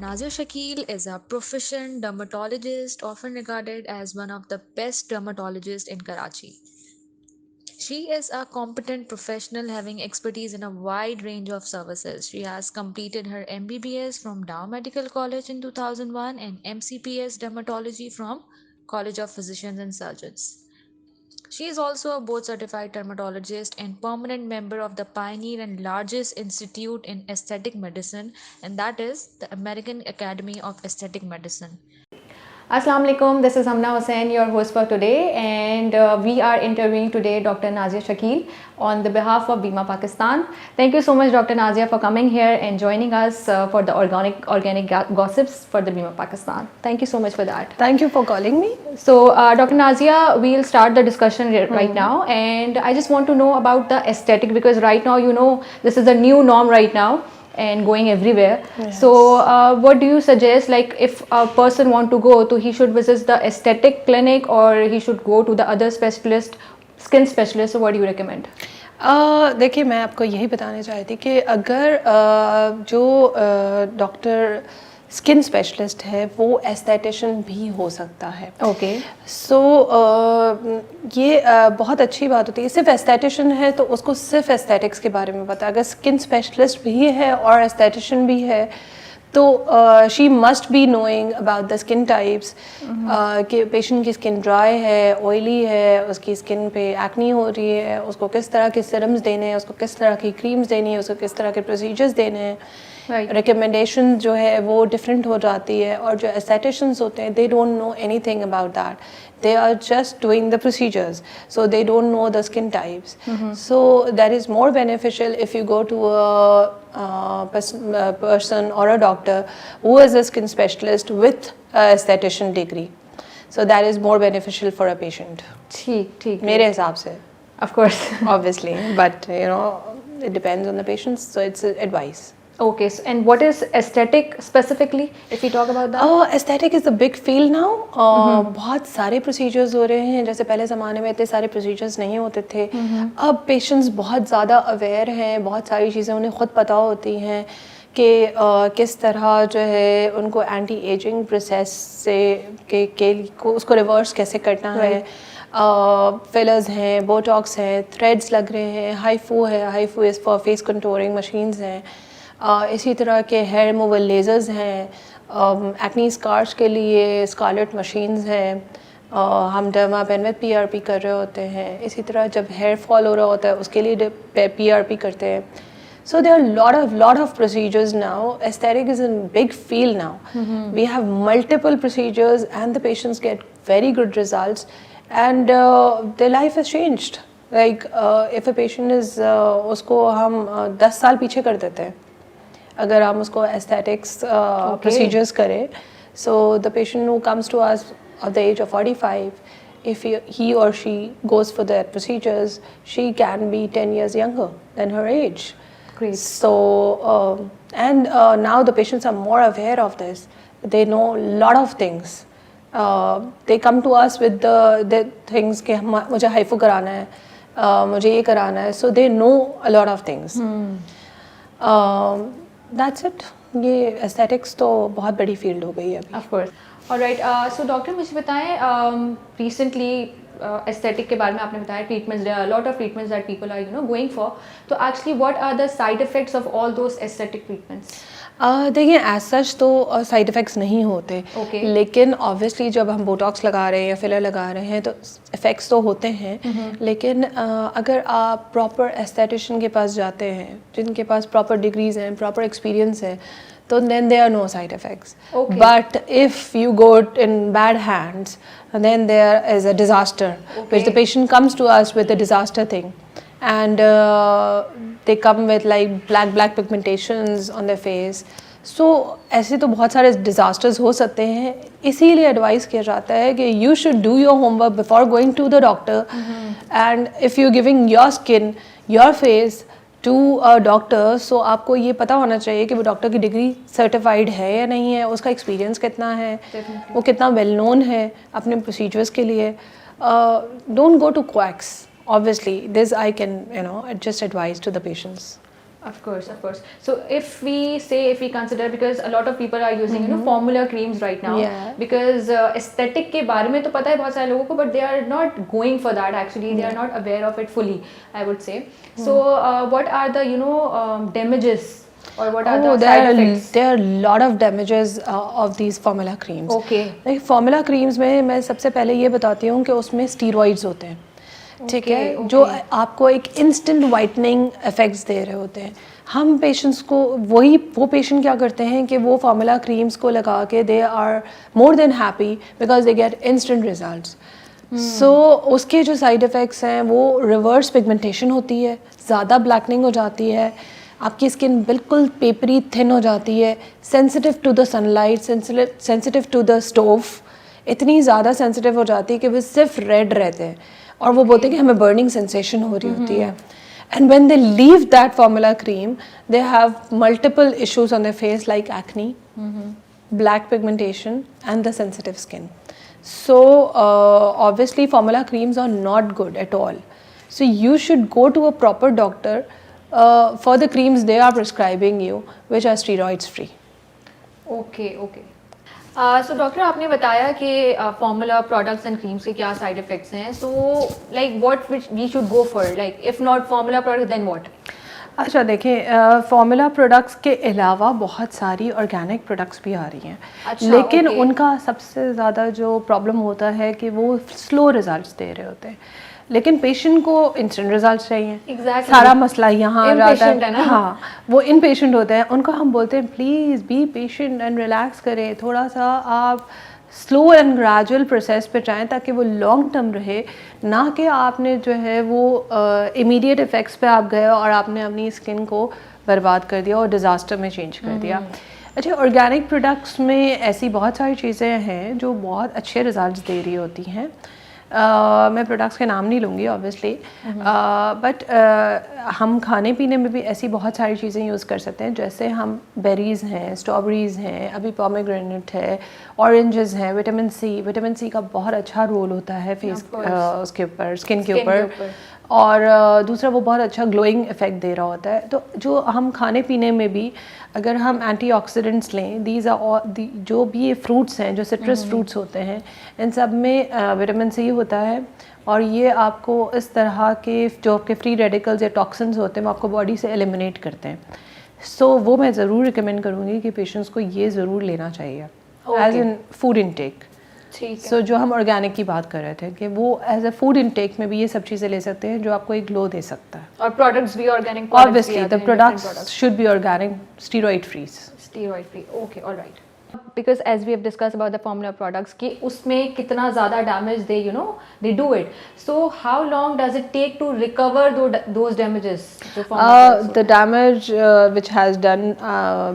Nazir Shakil is a proficient dermatologist, often regarded as one of the best dermatologists in Karachi. She is a competent professional having expertise in a wide range of services. She has completed her MBBS from Dow Medical College in 2001 and MCPS Dermatology from College of Physicians and Surgeons. She is also a board certified dermatologist and permanent member of the pioneer and largest institute in aesthetic medicine, and that is the American Academy of Aesthetic Medicine. Assalamu alaikum, this is Hamna Hussain, your host for today, and we are interviewing today Dr. Nazia Shakil on the behalf of Bima Pakistan. Thank you so much, Dr. Nazia, for coming here and joining us for the organic gossips for the Bima Pakistan. Thank you so much for that. Thank you for calling me. So, Dr. Nazia, we'll start the discussion right now, and I just want to know about the aesthetic because right now, this is a new norm right now and going everywhere. Yes. So what do you suggest, like if a person want to go, so he should visit the aesthetic clinic or he should go to the other specialist, skin specialist? So what do you recommend? देखिए, मैं आपको यही बताना चाहती थी कि अगर जो डॉक्टर स्किन स्पेशलिस्ट है वो एस्थेटिशियन भी हो सकता है. ओके. सो ये बहुत अच्छी बात होती है. सिर्फ एस्थेटिशियन है तो उसको सिर्फ एस्थेटिक्स के बारे में पता. अगर स्किन स्पेशलिस्ट भी है और एस्थेटिशियन भी है तो she must be knowing about the skin types कि पेशेंट की स्किन ड्राई है, ऑयली है, उसकी स्किन पे एक्नी हो रही है, उसको किस तरह के सीरम्स देने हैं, उसको किस तरह की क्रीम्स देनी है, उसको किस तरह के प्रोसीजर्स देने हैं. रिकमेंडेशन जो है वो डिफरेंट हो जाती है. और जो एस्थेटिशियंस होते हैं they don't know anything about that. They are just doing the procedures, so they don't know the skin types. So that is more beneficial if you go to a person or a doctor who is a skin specialist with a aesthetician degree. So that is more beneficial for a patient. ठीक मेरे हिसाब से. Of course. Obviously, but it depends on the patient, so it's advice. Okay, so, and what is aesthetic specifically, if we talk about that? Aesthetic is a big field now. बहुत सारे procedures हो रहे हैं. जैसे पहले ज़माने में इतने सारे procedures नहीं होते थे. अब patients बहुत ज़्यादा aware हैं, बहुत सारी चीज़ें उन्हें खुद पता होती हैं कि किस तरह जो है उनको एंटी एजिंग प्रोसेस से को उसको रिवर्स कैसे करना है. फिलर्स हैं, बोटॉक्स हैं, थ्रेड्स लग रहे हैं, हाइफू है, HIFU is for face contouring machines हैं. इसी तरह के हेयर रिमूवल लेज़र्स हैं, एक्नी स्कार्स के लिए स्कारलेट मशीन्स हैं. हम डर्मा पेन में PRP कर रहे होते हैं. इसी तरह जब हेयर फॉल हो रहा होता है उसके लिए PRP करते हैं. So there are lot of procedures now. Aesthetic is a big field now. We have multiple procedures and the patients get very good results and their life has changed. Like if a patient is उसको हम 10 साल पीछे कर देते हैं अगर हम उसको aesthetics procedures करें. So the patient who comes to us at the age of 45, if he or she goes for the procedures, she can be 10 years younger than her age. Great. So and now the patients are more aware of this. They know a lot of things. They come to us with the things कि मुझे HIFU कराना है, मुझे ये कराना है. So they know a lot of things. That's it. ये aesthetics तो बहुत बड़ी field हो गई है अभी. Of course. Alright. So doctor मुझे बताएं recently aesthetic के बारे में आपने बताया treatments, there are a lot of treatments that people are going for. So actually what are the side effects of all those aesthetic treatments? देखिए as such तो side effects नहीं होते. लेकिन ऑब्वियसली जब हम बोटॉक्स लगा रहे हैं या फिलर लगा रहे हैं तो इफ़ेक्ट्स तो होते हैं. लेकिन अगर आप प्रॉपर एस्थेटिशियन के पास जाते हैं जिनके पास प्रॉपर डिग्रीज हैं, प्रॉपर एक्सपीरियंस है, तो then there are no side effects. But if you go in bad hands, then there is a disaster, which the patient comes to us with a disaster thing. And they come with like black pigmentations on their face. So ऐसे तो बहुत सारे disasters हो सकते हैं. इसीलिए advice किया जाता है कि you should do your homework before going to the doctor. And if you're giving your skin, your face to a doctor, so आपको ये पता होना चाहिए कि वो डॉक्टर की डिग्री सर्टिफाइड है या नहीं है, उसका एक्सपीरियंस कितना है, वो कितना वेल नोन है अपने प्रोसीजर्स के लिए. Don't go to quacks. Obviously, this I can just advise to the patients. Of course, of course. So if we consider, because a lot of people are using formula creams right now, Yeah. because aesthetic के बारे में तो पता है बहुत सारे लोगों को, but they are not going for that actually. They are not aware of it fully, I would say. So what are the damages, or what are the side effects? there are a lot of damages of these formula creams. Okay. like formula creams में मैं सबसे पहले ये बताती हूँ कि उसमें steroids होते हैं, ठीक है, जो आपको एक इंस्टेंट वाइटनिंग इफेक्ट्स दे रहे होते हैं. हम पेशेंट्स को वो पेशेंट क्या करते हैं कि वो फार्मूला क्रीम्स को लगा के they are more than happy because they get instant results. So उसके जो साइड इफ़ेक्ट्स हैं वो रिवर्स पिगमेंटेशन होती है, ज़्यादा ब्लैकनिंग हो जाती है, आपकी स्किन बिल्कुल पेपरी थिन हो जाती है, sensitive to the sunlight, sensitive to the stove, इतनी ज़्यादा सेंसिटिव हो जाती है कि वो सिर्फ रेड रहते हैं और वो बोलते हैं कि हमें बर्निंग सेंसेशन हो रही होती है. And when they leave that formula cream, they have multiple issues on their face like acne, black pigmentation, and the sensitive skin. So obviously formula creams are not good at all. So you should go to a proper doctor for the creams they are prescribing you, which are steroids free. Okay, okay. So doctor आपने बताया कि formula products and creams के क्या side effects हैं. So like what we should go for, like if not formula product then what? अच्छा देखिए, formula products के अलावा बहुत सारी ऑर्गेनिक प्रोडक्ट्स भी आ रही हैं. अच्छा, लेकिन okay. उनका सबसे ज़्यादा जो प्रॉब्लम होता है कि वो स्लो रिजल्ट्स दे रहे होते हैं, लेकिन पेशेंट को इंस्टेंट रिजल्ट चाहिए. Exactly. सारा मसला यहाँ आ जाता है ना? हाँ, वो इनपेशेंट होते हैं. उनको हम बोलते हैं please be patient and relax करें, थोड़ा सा आप स्लो एंड ग्रेजुअल प्रोसेस पे जाएं ताकि वो लॉन्ग टर्म रहे, ना कि आपने जो है वो इमीडिएट इफ़ेक्ट्स पे आप गए और आपने अपनी स्किन को बर्बाद कर दिया और डिज़ास्टर में चेंज कर दिया. अच्छा, ऑर्गेनिक प्रोडक्ट्स में ऐसी बहुत सारी चीज़ें हैं जो बहुत अच्छे रिजल्ट्स दे रही होती हैं. मैं प्रोडक्ट्स के नाम नहीं लूँगी ऑब्वियसली, बट हम खाने पीने में भी ऐसी बहुत सारी चीज़ें यूज़ कर सकते हैं. जैसे हम बेरीज़ हैं, स्ट्रॉबेरीज़ हैं, अभी पोमेग्रेनेट है, ऑरेंजेस हैं, विटामिन सी का बहुत अच्छा रोल होता है फेस उसके ऊपर, स्किन के ऊपर. और दूसरा वो बहुत अच्छा ग्लोइंग इफ़ेक्ट दे रहा होता है. तो जो हम खाने पीने में भी अगर हम एंटीऑक्सीडेंट्स लें, दीज आर जो भी ये फ्रूट्स हैं, जो सिट्रस फ्रूट्स होते हैं, इन सब में विटामिन सी होता है और ये आपको इस तरह के जो आपके फ्री रेडिकल्स या टॉक्सिन्स होते हैं वो आपको बॉडी से एलिमिनेट करते हैं. सो वो मैं ज़रूर रिकमेंड करूँगी कि पेशेंट्स को ये ज़रूर लेना चाहिए एज इन फूड इनटेक. सो जो हम ऑर्गेनिक की बात कर रहे थे कि वो एज अ फूड इनटेक में भी ये सब चीज़ें ले सकते हैं जो आपको एक ग्लो दे सकता है. और प्रोडक्ट्स भी organic, obviously the products should be organic, steroid free. Steroid free, okay, alright. Because as we have discuss about the formula products कि उसमें कितना ज़्यादा damage they do it. So how long does it take to recover those damages? The damage which has done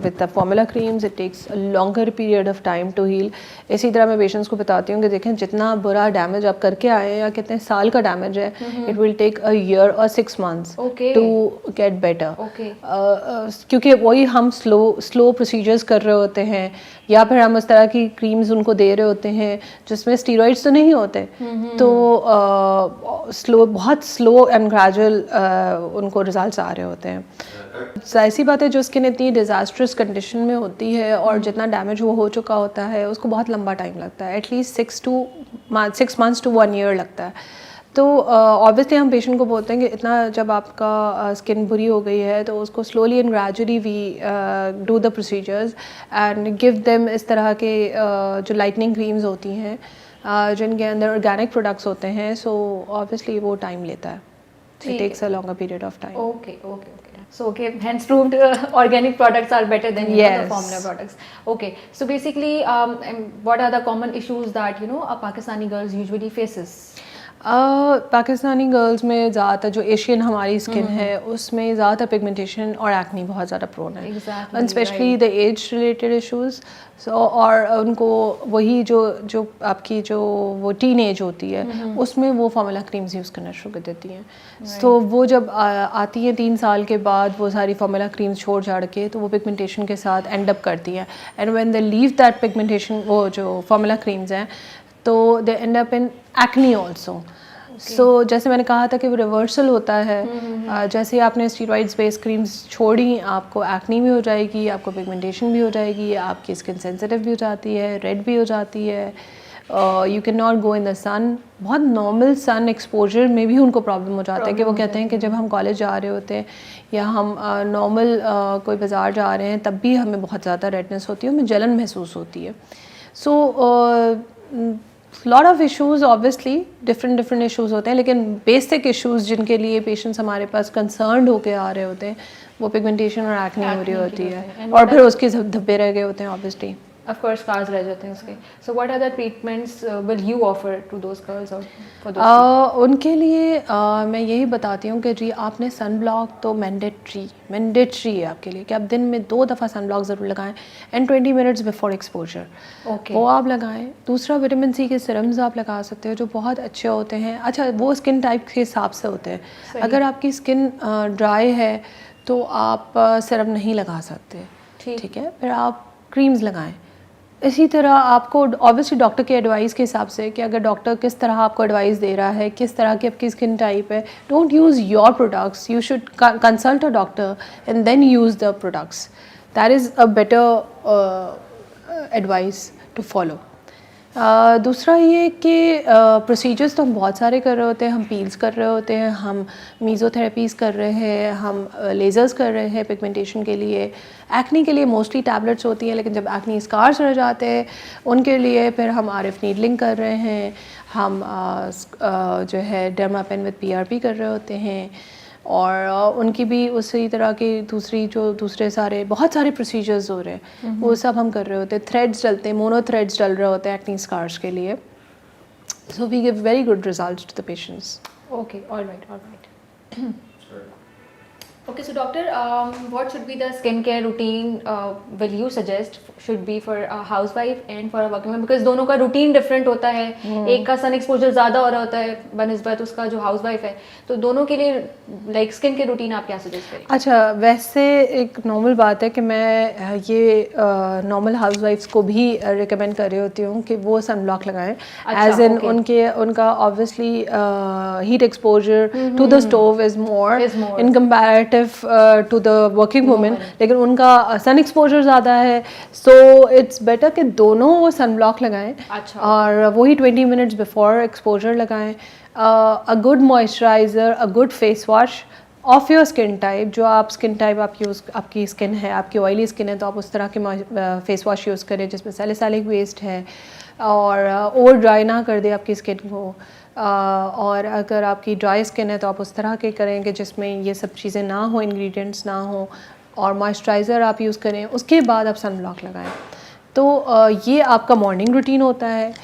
with the formula creams, it takes a longer period of time to heal. इसी तरह मैं patients को बताती हूँ कि देखें जितना बुरा डैमेज आप करके आए हैं या कितने साल का डैमेज है, it will take a year or 6 months to get better. क्योंकि वही हम स्लो प्रोसीजर्स कर रहे होते हैं या फिर हम उस तरह की क्रीम्स उनको दे रहे होते हैं जिसमें स्टीरॉइड्स तो नहीं होते, तो बहुत स्लो एंड ग्रेजुअल उनको रिजल्ट्स आ रहे होते हैं. ऐसी बात है जो स्किन इतनी डिज़ास्ट्रस कंडीशन में होती है और जितना डैमेज वो हो चुका होता है उसको बहुत लंबा टाइम लगता है, एटलीस्ट 6 months to 1 year लगता है. तो ऑब्वियसली हम पेशेंट को बोलते हैं कि इतना जब आपका स्किन बुरी हो गई है तो उसको slowly and gradually we do the procedures and give them इस तरह के जो लाइटनिंग क्रीम्स होती हैं जिनके अंदर ऑर्गेनिक प्रोडक्ट्स होते हैं. सो ऑब्वियसली वो टाइम लेता है. It takes a longer period of time. Okay. So hence proved organic products are better than the formula products. Okay. So basically, what are the common issues that a Pakistani girls usually faces? Pakistani girls में ज़्यादातर जो Asian हमारी skin है उसमें ज़्यादातर pigmentation और acne बहुत ज़्यादा प्रोन है, and specially the age related issues. और उनको वही जो आपकी जो वो टीन एज होती है उसमें वो फार्मूला क्रीम्स यूज़ करना शुरू कर देती हैं. तो वो जब आती हैं 3 साल के बाद वो सारी फार्मूला क्रीम्स छोड़ छाड़ के तो वो पिगमेंटेशन के साथ एंड अप करती हैं. And when they leave that pigmentation, वो जो फार्मूला क्रीम्स हैं, तो they end up in acne also. So जैसे मैंने कहा था कि वो रिवर्सल होता है, जैसे आपने स्टीरॉइड्स बेस्ड क्रीम्स छोड़ी आपको एक्ने भी हो जाएगी, आपको पिगमेंटेशन भी हो जाएगी, आपकी स्किन सेंसिटिव भी हो जाती है, रेड भी हो जाती है, you can not go in the sun. बहुत नॉर्मल सन एक्सपोजर में भी उनको प्रॉब्लम हो जाता है कि वो कहते हैं कि जब हम कॉलेज जा रहे होते हैं या हम नॉर्मल कोई बाज़ार जा रहे हैं तब भी हमें बहुत ज़्यादा रेडनेस होती है, हमें जलन महसूस होती है। So lot of issues obviously different issues होते हैं, लेकिन बेसिक इश्यूज़ जिनके लिए पेशेंट्स हमारे पास कंसर्न्ड होके आ रहे होते हैं वो पिगमेंटेशन और एक्ने हो रही होती है, और फिर उसके धब्बे रह गए होते हैं ऑब्वियसली। Of course, scars रह जाते हैं उसके. So what other treatments will you offer to those girls or for those उनके लिए मैं यही बताती हूँ कि जी आपने सन ब्लॉक तो मैंडेटरी है आपके लिए कि आप दिन में 2 दफ़ा सन ब्लॉक ज़रूर लगाएं एंड 20 मिनट्स बिफोर एक्सपोजर, वो आप लगाएं। दूसरा विटामिन सी के सिरम्स आप लगा सकते हो जो बहुत अच्छे होते हैं। अच्छा, वो स्किन टाइप के हिसाब से होते हैं। अगर आपकी स्किन ड्राई है तो आप सिरम नहीं लगा सकते, ठीक है, फिर आप क्रीम्स लगाएं। इसी तरह आपको ऑब्वियसली डॉक्टर के एडवाइस के हिसाब से कि अगर डॉक्टर किस तरह आपको एडवाइस दे रहा है, किस तरह की आपकी स्किन टाइप है, don't use your products, you should consult a doctor and then use the products. That is a better advice to follow. दूसरा ये कि प्रोसीजर्स तो हम बहुत सारे कर रहे होते हैं, हम पील्स कर रहे होते हैं, हम मीज़ोथेरेपीज़ कर रहे हैं, हम लेज़र्स कर रहे हैं पिगमेंटेशन के लिए। एक्ने के लिए मोस्टली टैबलेट्स होती हैं, लेकिन जब एक्ने स्कार्स रह जाते हैं उनके लिए फिर हम आरएफ नीडलिंग कर रहे हैं, हम जो है डर्मापेन विद पीआरपी कर रहे होते हैं, और उनकी भी उसी तरह की दूसरे सारे बहुत सारे प्रोसीजर्स हो रहे हैं, वो सब हम कर रहे होते हैं। थ्रेड्स डलते हैं, मोनो थ्रेड्स डल रहे होते हैं एक्ने स्कार्स के लिए। So we give very good results to the patients. Okay, all right. Okay, so doctor, what should be the skincare routine will you suggest should be for a housewife and for a working woman? Because दोनों का routine different होता है, एक का sun exposure ज़्यादा हो रहा होता है बनिस्बत उसका जो housewife है, तो दोनों के लिए like skin care routine आप क्या suggest करें? अच्छा, वैसे एक नॉर्मल बात है कि मैं ये नॉर्मल हाउसवाइफ्स को भी रिकमेंड कर रही होती हूँ कि वो सन ब्लॉक लगाएं, एज इन उनका obviously heat exposure to the stove is more in comparative to the working women, लेकिन उनका सन एक्सपोजर ज़्यादा है, सो इट्स बेटर कि दोनों वो सन ब्लॉक लगाएं। अच्छा, और वही 20 मिनट्स बिफोर एक्सपोजर लगाएं। A good moisturiser, a good face wash off your skin type, जो आप स्किन टाइप आपकी स्किन है, आपकी ऑयली स्किन है तो आप उस तरह के फेस वॉश यूज़ करें जिसमें सैलिसाइलिक वेस्ट है और ओवर ड्राई ना कर दे आपकी स्किन को। और अगर आपकी ड्राई स्किन है तो आप उस तरह के करें कि जिसमें ये सब चीज़ें ना हो, इंग्रेडिएंट्स ना हो, और मॉइस्चराइज़र आप यूज़ करें, उसके बाद आप सन ब्लॉक लगाएं। तो ये आपका मॉर्निंग रूटीन होता है।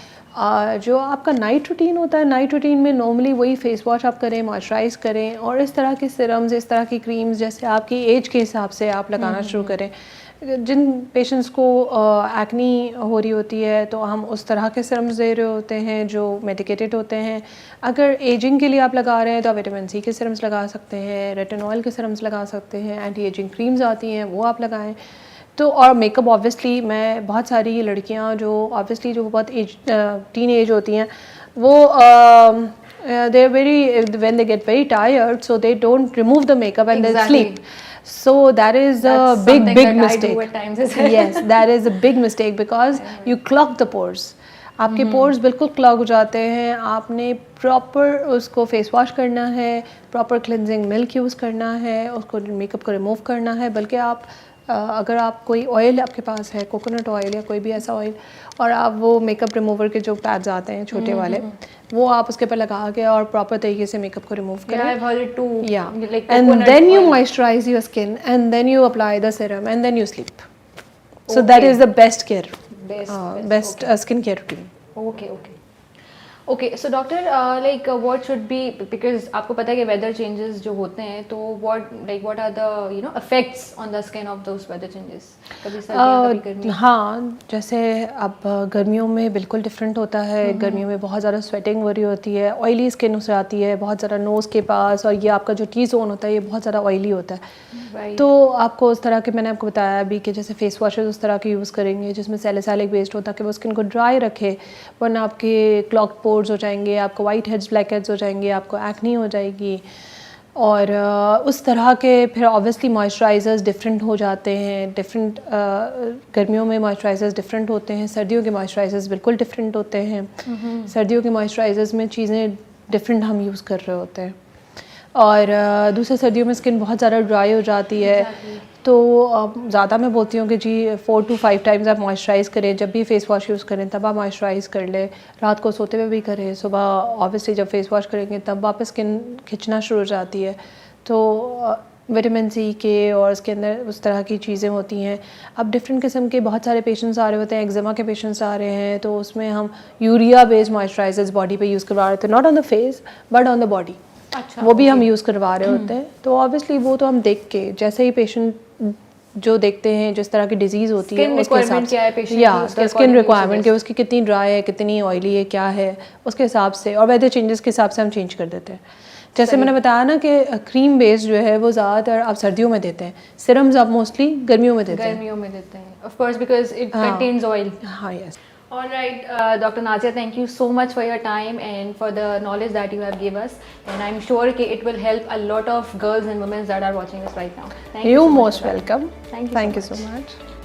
जो आपका नाइट रूटीन होता है, नाइट रूटीन में नॉर्मली वही फेस वॉश आप करें, मॉइस्चराइज़ करें, और इस तरह के सिरम्स, इस तरह की क्रीम्स जैसे आपकी एज के हिसाब से आप लगाना शुरू करें। जिन पेशेंट्स को एक्नी हो रही होती है तो हम उस तरह के सिरम्स दे रहे होते हैं जो मेडिकेटेड होते हैं। अगर एजिंग के लिए आप लगा रहे हैं तो आप विटामिन सी के सिरम्स लगा सकते हैं, रेटिनॉल के सिरम्स लगा सकते हैं, एंटी एजिंग क्रीम्स आती हैं वो आप लगाएं। तो और मेकअप ऑब्वियसली मैं बहुत सारी लड़कियां जो ऑब्वियसली जो बहुत टीन एज होती हैं वो they are very when they get very tired so they don't remove the makeup and they sleep, so that is a big mistake. Yes, that is a big mistake because you clog the pores. आपके pores बिल्कुल clog हो जाते हैं। आपने proper उसको face wash करना है, proper cleansing milk use करना है, उसको मेकअप को रिमूव करना है। बल्कि आप अगर आप कोई ऑयल आपके पास है, कोकोनट ऑयल या कोई भी ऐसा ऑयल, और आप वो मेकअप रिमूवर के जो पैड्स आते हैं छोटे वाले, वो आप उसके ऊपर लगा के और प्रॉपर तरीके से मेकअप को रिमूव करें। And then you moisturise your skin and then you apply the serum and then you sleep. So that is the best care, best skin care routine. Okay, so doctor like what should be, because आपको पता है कि weather changes जो होते हैं तो what are the effects on the skin of those weather changes? कभी सर्दियाँ कभी गर्मी। हाँ, जैसे अब गर्मियों में बिल्कुल डिफरेंट होता है। गर्मियों में बहुत ज़्यादा स्वेटिंग हो रही होती है, ऑयली स्किन हो आती है, बहुत ज़्यादा नोज़ के पास, और ये आपका जो टी जोन होता है ये बहुत ज़्यादा ऑयली होता है। तो आपको उस तरह के, मैंने आपको बताया अभी कि जैसे फेस वॉशेस उस तरह के यूज़ करेंगे जिसमें सैलिसाइलिक वेस्ट होता है कि वो स्किन को ड्राई रखे, वरना आपके क्लॉग पोर्स हो जाएंगे, आपको वाइट हेड्स, ब्लैक हेड्स हो जाएंगे, आपको एक्ने हो जाएगी। और उस तरह के फिर ऑब्वियसली मॉइस्चराइज़र्स डिफरेंट हो जाते हैं, डिफरेंट गर्मियों में मॉइस्चराइज़र्स डिफरेंट होते हैं, सर्दियों के मॉइस्चराइज़र्स बिल्कुल डिफरेंट होते हैं। सर्दियों के मॉइस्चराइज़र्स में चीज़ें डिफरेंट हम यूज़ कर रहे होते हैं, और दूसरे सर्दियों में स्किन बहुत ज़्यादा ड्राई हो जाती है। तो ज़्यादा मैं बोलती हूँ कि जी 4 to 5 टाइम्स आप मॉइस्चराइज़ करें, जब भी फेस वॉश यूज़ करें तब आप मॉइस्चराइज़ कर लें, रात को सोते हुए भी करें, सुबह ऑब्वियसली जब फेस वॉश करेंगे तब वापस स्किन खिंचना शुरू हो जाती है। तो विटामिन सी के और उसके अंदर उस तरह की चीज़ें होती हैं। अब डिफरेंट किस्म के बहुत सारे पेशेंट्स आ रहे होते हैं, एक्जिमा के पेशेंट्स आ रहे हैं, तो उसमें हम यूरिया बेस्ड मॉइस्चराइजर्स बॉडी पे यूज़ करवा रहे थे, not on the face but on the body. अच्छा, वो भी हम यूज़ करवा रहे होते हैं। तो ऑब्वियसली वो तो हम देख के, जैसे ही पेशेंट जो देखते हैं जिस तरह की डिजीज़ होती है उसके हिसाब से, या द स्किन रिक्वायरमेंट कि उसकी कितनी ड्राई है, कितनी ऑयली है, क्या है, उसके हिसाब से, और वेदर चेंजेस के हिसाब से हम चेंज कर देते हैं। जैसे मैंने बताया ना कि क्रीम बेस्ड जो है वो ज़्यादातर आप सर्दियों में देते हैं, सिरम्स आप मोस्टली गर्मियों में देते हैं। गर्मियों में देते हैं, of course, because it contains oil. हाँ, yes. All right, Dr. Nazia, thank you so much for your time and for the knowledge that you have gave us, and I'm sure it will help a lot of girls and women that are watching us right now. Thank you You're so much most for that. welcome. Thank you Thank so you so much. much.